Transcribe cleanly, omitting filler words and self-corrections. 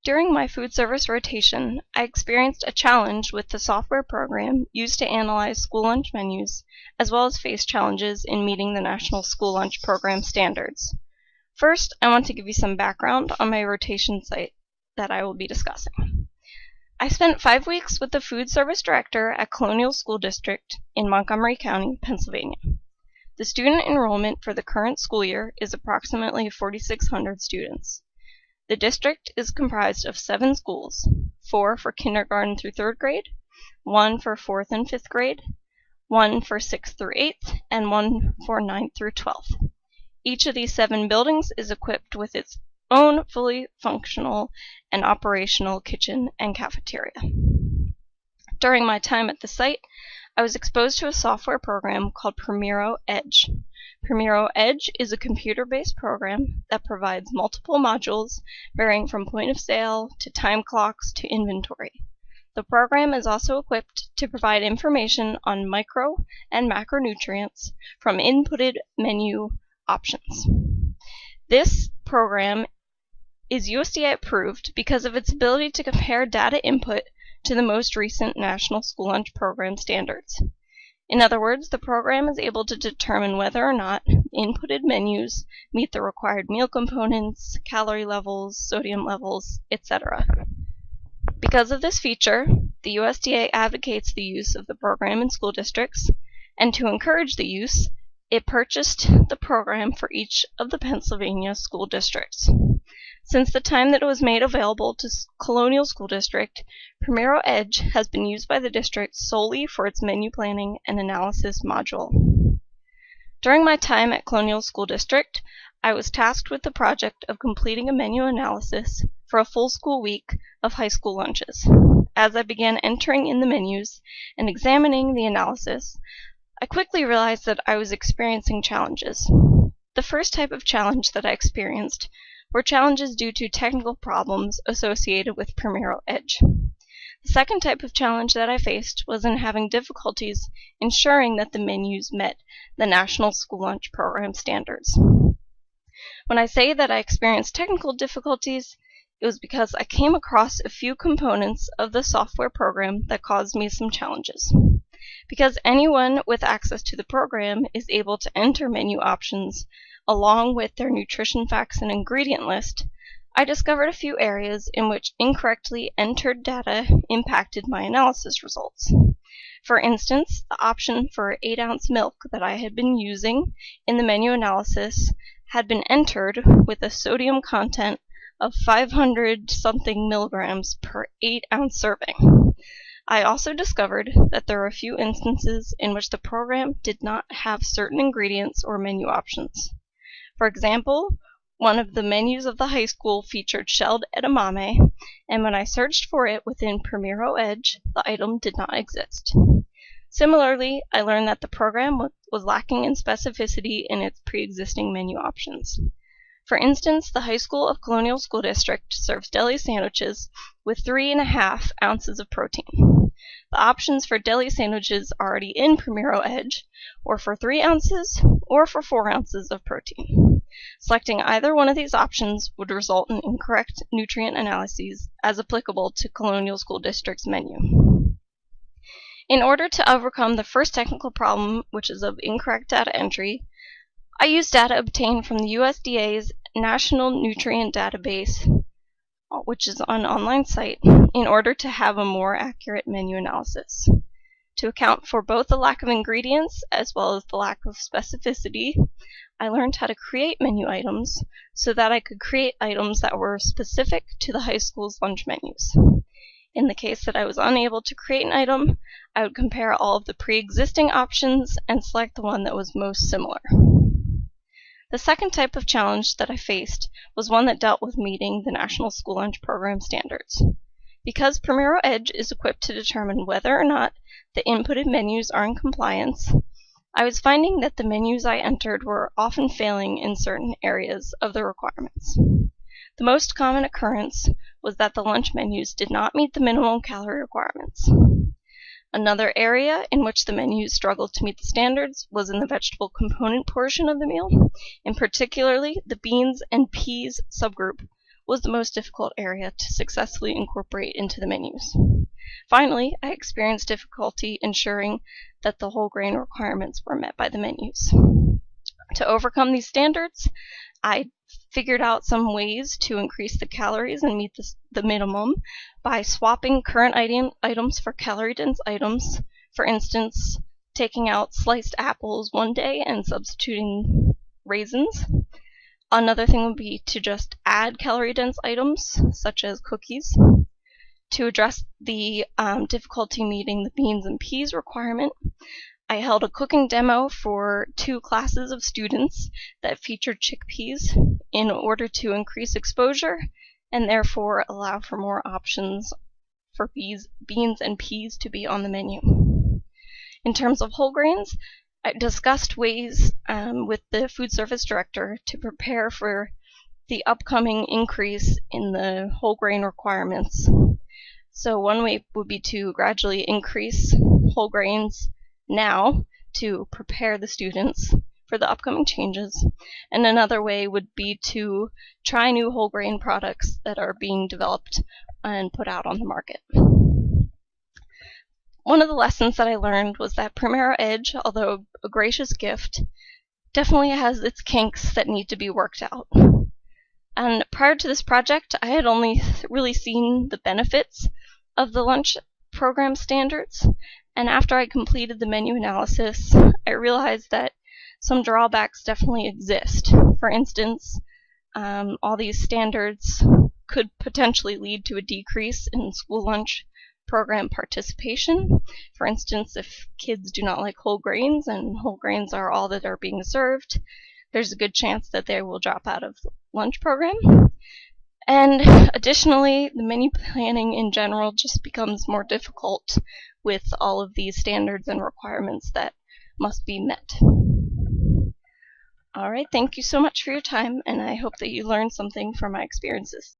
During my food service rotation, I experienced a challenge with the software program used to analyze school lunch menus, as well as face challenges in meeting the National School Lunch Program standards. First, I want to give you some background on my rotation site that I will be discussing. I spent 5 weeks with the food service director at Colonial School District in Montgomery County, Pennsylvania. The student enrollment for the current school year is approximately 4,600 students. The district is comprised of 7 schools, 4 for kindergarten through 3rd grade, 1 for 4th and 5th grade, 1 for 6th through 8th, and 1 for 9th through 12th. Each of these 7 buildings is equipped with its own fully functional and operational kitchen and cafeteria. During my time at the site, I was exposed to a software program called Primero Edge. Primero Edge is a computer-based program that provides multiple modules varying from point of sale to time clocks to inventory. The program is also equipped to provide information on micro and macronutrients from inputted menu options. This program is USDA approved because of its ability to compare data input to the most recent National School Lunch Program standards. In other words, the program is able to determine whether or not inputted menus meet the required meal components, calorie levels, sodium levels, etc. Because of this feature, the USDA advocates the use of the program in school districts, and to encourage the use, it purchased the program for each of the Pennsylvania school districts. Since the time that it was made available to Colonial School District, Primero Edge has been used by the district solely for its menu planning and analysis module. During my time at Colonial School District, I was tasked with the project of completing a menu analysis for a full school week of high school lunches. As I began entering in the menus and examining the analysis, I quickly realized that I was experiencing challenges. The first type of challenge that I experienced were challenges due to technical problems associated with Primero Edge. The second type of challenge that I faced was in having difficulties ensuring that the menus met the National School Lunch Program standards. When I say that I experienced technical difficulties, it was because I came across a few components of the software program that caused me some challenges. Because anyone with access to the program is able to enter menu options along with their nutrition facts and ingredient list, I discovered a few areas in which incorrectly entered data impacted my analysis results. For instance, the option for 8-ounce milk that I had been using in the menu analysis had been entered with a sodium content of 500-something milligrams per 8-ounce serving. I also discovered that there were a few instances in which the program did not have certain ingredients or menu options. For example, one of the menus of the high school featured shelled edamame, and when I searched for it within Primero Edge, the item did not exist. Similarly, I learned that the program was lacking in specificity in its pre-existing menu options. For instance, the high school of Colonial School District serves deli sandwiches with 3.5 ounces of protein. The options for deli sandwiches already in Primero Edge were for 3 ounces or for 4 ounces of protein. Selecting either one of these options would result in incorrect nutrient analyses as applicable to Colonial School District's menu. In order to overcome the first technical problem, which is of incorrect data entry, I used data obtained from the USDA's National Nutrient Database, which is an online site, in order to have a more accurate menu analysis. To account for both the lack of ingredients as well as the lack of specificity, I learned how to create menu items so that I could create items that were specific to the high school's lunch menus. In the case that I was unable to create an item, I would compare all of the pre-existing options and select the one that was most similar. The second type of challenge that I faced was one that dealt with meeting the National School Lunch Program standards. Because Primero Edge is equipped to determine whether or not the inputted menus are in compliance, I was finding that the menus I entered were often failing in certain areas of the requirements. The most common occurrence was that the lunch menus did not meet the minimum calorie requirements. Another area in which the menus struggled to meet the standards was in the vegetable component portion of the meal, and particularly the beans and peas subgroup was the most difficult area to successfully incorporate into the menus. Finally, I experienced difficulty ensuring that the whole grain requirements were met by the menus. To overcome these standards, I figured out some ways to increase the calories and meet the minimum by swapping current items for calorie-dense items. For instance, taking out sliced apples one day and substituting raisins. Another thing would be to just add calorie-dense items, such as cookies. To address the difficulty meeting the beans and peas requirement, I held a cooking demo for 2 classes of students that featured chickpeas in order to increase exposure and therefore allow for more options for beans and peas to be on the menu. In terms of whole grains, I discussed ways with the food service director to prepare for the upcoming increase in the whole grain requirements. So one way would be to gradually increase whole grains now to prepare the students for the upcoming changes, and another way would be to try new whole grain products that are being developed and put out on the market. One of the lessons that I learned was that Primero Edge, although a gracious gift, definitely has its kinks that need to be worked out. And prior to this project, I had only really seen the benefits of the lunch program standards, and after I completed the menu analysis, I realized that some drawbacks definitely exist. For instance, all these standards could potentially lead to a decrease in school lunch program participation. For instance, if kids do not like whole grains and whole grains are all that are being served, there's a good chance that they will drop out of the lunch program. And additionally, the menu planning in general just becomes more difficult with all of these standards and requirements that must be met. All right, thank you so much for your time, and I hope that you learned something from my experiences.